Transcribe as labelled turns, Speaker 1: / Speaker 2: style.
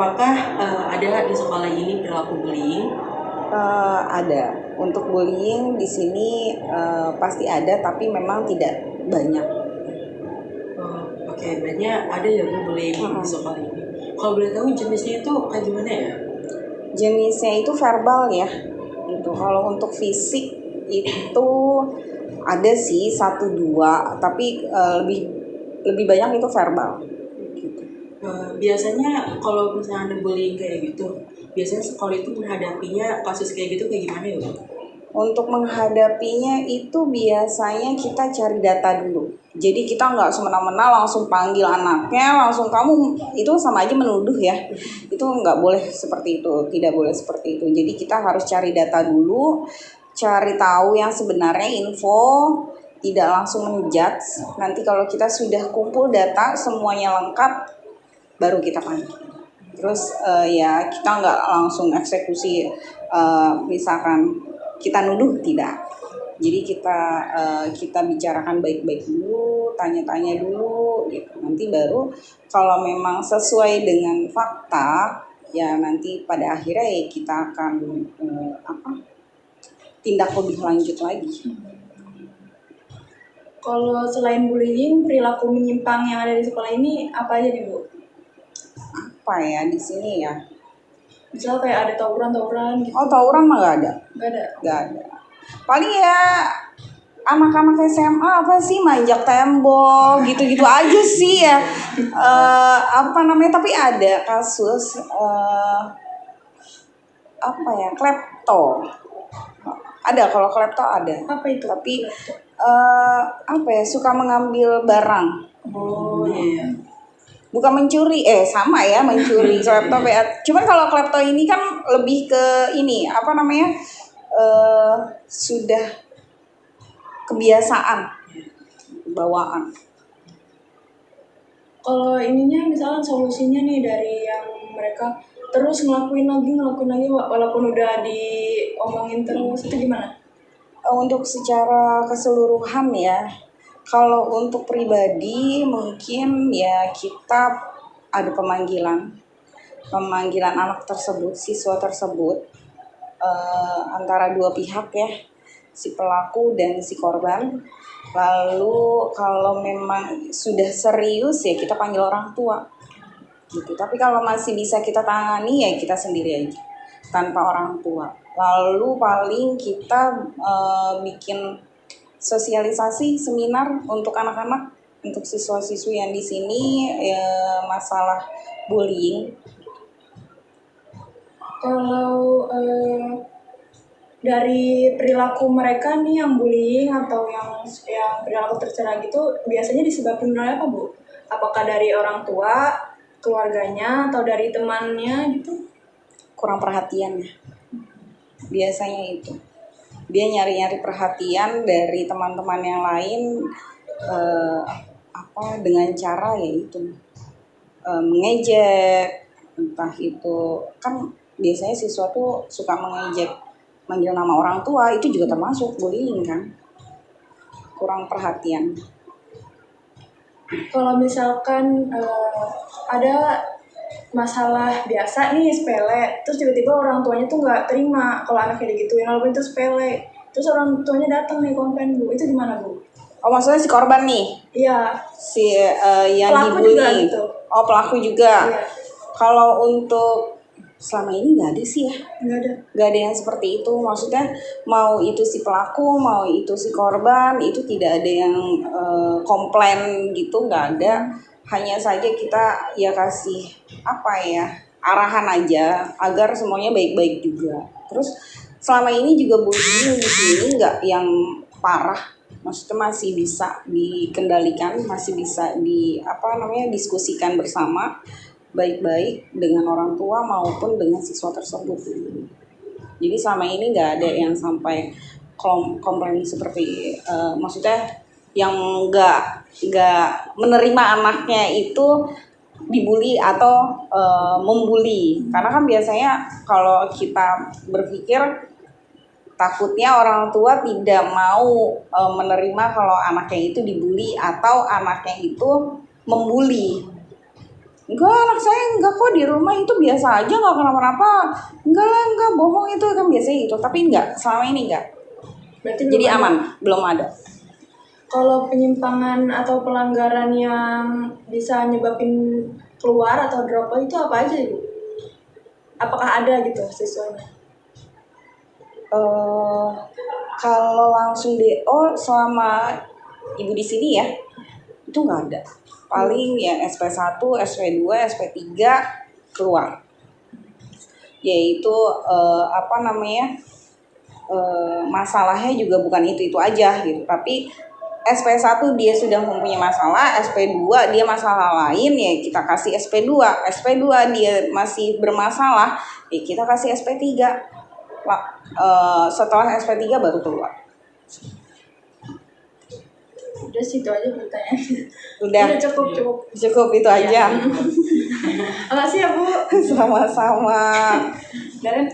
Speaker 1: apakah ada di sekolah ini perilaku bullying?
Speaker 2: Ada. Untuk bullying di sini pasti ada, tapi memang tidak banyak.
Speaker 1: Oke, banyak ada ya Bu bullying di sekolah ini. Kalau boleh tahu jenisnya itu kayak gimana ya?
Speaker 2: Jenisnya itu verbal ya. Itu kalau untuk fisik itu ada sih 1-2, tapi lebih banyak itu verbal.
Speaker 1: Biasanya kalau misalnya ada bullying kayak gitu, biasanya sekolah itu menghadapinya kasus kayak gitu kayak gimana ya Bu?
Speaker 2: Untuk menghadapinya itu biasanya kita cari data dulu. Jadi kita nggak semena-mena langsung panggil anaknya, langsung kamu, itu sama aja menuduh ya. Itu nggak boleh seperti itu, tidak boleh seperti itu. Jadi kita harus cari data dulu, cari tahu yang sebenarnya info, tidak langsung menjudge. Nanti kalau kita sudah kumpul data semuanya lengkap, baru kita panggil. Terus ya kita nggak langsung eksekusi, misalkan kita nuduh, tidak. Jadi kita bicarakan baik-baik dulu, tanya-tanya dulu gitu. Nanti baru kalau memang sesuai dengan fakta ya nanti pada akhirnya ya kita akan tindak lebih lanjut lagi.
Speaker 3: Kalau selain bullying, perilaku menyimpang yang ada di sekolah ini apa aja nih Bu?
Speaker 2: Apa ya di sini ya?
Speaker 3: Misal kayak ada tawuran gitu.
Speaker 2: Oh, tawuran mah nggak ada.
Speaker 3: Nggak ada.
Speaker 2: Paling ya anak-anak SMA apa sih manjak tembok gitu-gitu aja sih ya. Tapi ada kasus klepto. Ada, kalau klepto ada.
Speaker 3: Apa itu?
Speaker 2: Tapi suka mengambil barang.
Speaker 1: Oh iya.
Speaker 2: Bukan mencuri, sama ya mencuri klepto ya. Cuman kalau klepto ini kan lebih ke ini sudah kebiasaan bawaan.
Speaker 3: Kalau ininya misalnya solusinya nih dari yang mereka terus ngelakuin lagi walaupun udah diomongin terus, itu gimana?
Speaker 2: Untuk secara keseluruhan ya, kalau untuk pribadi mungkin ya kita ada pemanggilan anak tersebut, siswa tersebut, antara dua pihak ya, si pelaku dan si korban. Lalu kalau memang sudah serius ya kita panggil orang tua gitu. Tapi kalau masih bisa kita tangani ya kita sendiri aja tanpa orang tua. Lalu paling kita bikin sosialisasi seminar untuk anak-anak, untuk siswa-siswi yang di sini masalah bullying.
Speaker 3: Kalau dari perilaku mereka nih yang bullying atau yang perilaku tercela gitu biasanya disebabkan oleh apa Bu? Apakah dari orang tua, keluarganya, atau dari temannya gitu?
Speaker 2: Kurang perhatian ya. Biasanya itu. Dia nyari-nyari perhatian dari teman-teman yang lain dengan cara yaitu mengejek, entah itu kan biasanya siswa tuh suka mengejek, manggil nama orang tua, itu juga termasuk bullying kan. Kurang perhatian.
Speaker 3: Kalau misalkan ada masalah biasa nih sepele, terus tiba-tiba orang tuanya tuh nggak terima kalau anaknya digituin, walaupun itu sepele, terus orang tuanya datang nih komplain Bu, itu gimana Bu?
Speaker 2: Oh, maksudnya si korban nih?
Speaker 3: Iya.
Speaker 2: Si yang
Speaker 3: pelaku
Speaker 2: dibully.
Speaker 3: Juga gitu.
Speaker 2: Oh, pelaku juga.
Speaker 3: Iya.
Speaker 2: Kalau untuk selama ini nggak ada sih ya. Nggak ada yang seperti itu. Maksudnya mau itu si pelaku, mau itu si korban, itu tidak ada yang komplain gitu, nggak ada. Hanya saja kita ya kasih arahan aja agar semuanya baik-baik juga. Terus selama ini juga bullying di sini nggak yang parah. Maksudnya masih bisa dikendalikan, masih bisa diskusikan bersama baik-baik dengan orang tua maupun dengan siswa tersebut. Jadi selama ini nggak ada yang sampai komplain seperti maksudnya yang nggak menerima anaknya itu dibully atau membuli. Karena kan biasanya kalau kita berpikir takutnya orang tua tidak mau menerima kalau anaknya itu dibully atau anaknya itu membuli. enggak, anak saya enggak kok, di rumah itu biasa aja, nggak kenapa-napa. Enggak lah, enggak, bohong itu kan biasanya gitu. Tapi enggak, selama ini enggak.
Speaker 3: Berarti
Speaker 2: Jadi
Speaker 3: belum ada.
Speaker 2: aman, belum ada.
Speaker 3: Kalau penyimpangan atau pelanggaran yang bisa nyebabin keluar atau drop out itu apa aja Ibu? Apakah ada gitu siswanya?
Speaker 2: Kalau langsung DO selama ibu di sini ya, itu nggak ada. Paling yang SP1, SP2, SP3 keluar. Yaitu masalahnya juga bukan itu aja gitu. Tapi SP1 dia sudah mempunyai masalah, SP2 dia masalah lain, ya kita kasih SP2. SP2 dia masih bermasalah, ya kita kasih SP3. Setelah SP3 baru keluar.
Speaker 3: Udah situ aja pertanyaan.
Speaker 2: Udah cukup itu aja.
Speaker 3: Makasih ya Bu.
Speaker 2: Sama-sama.
Speaker 3: Dan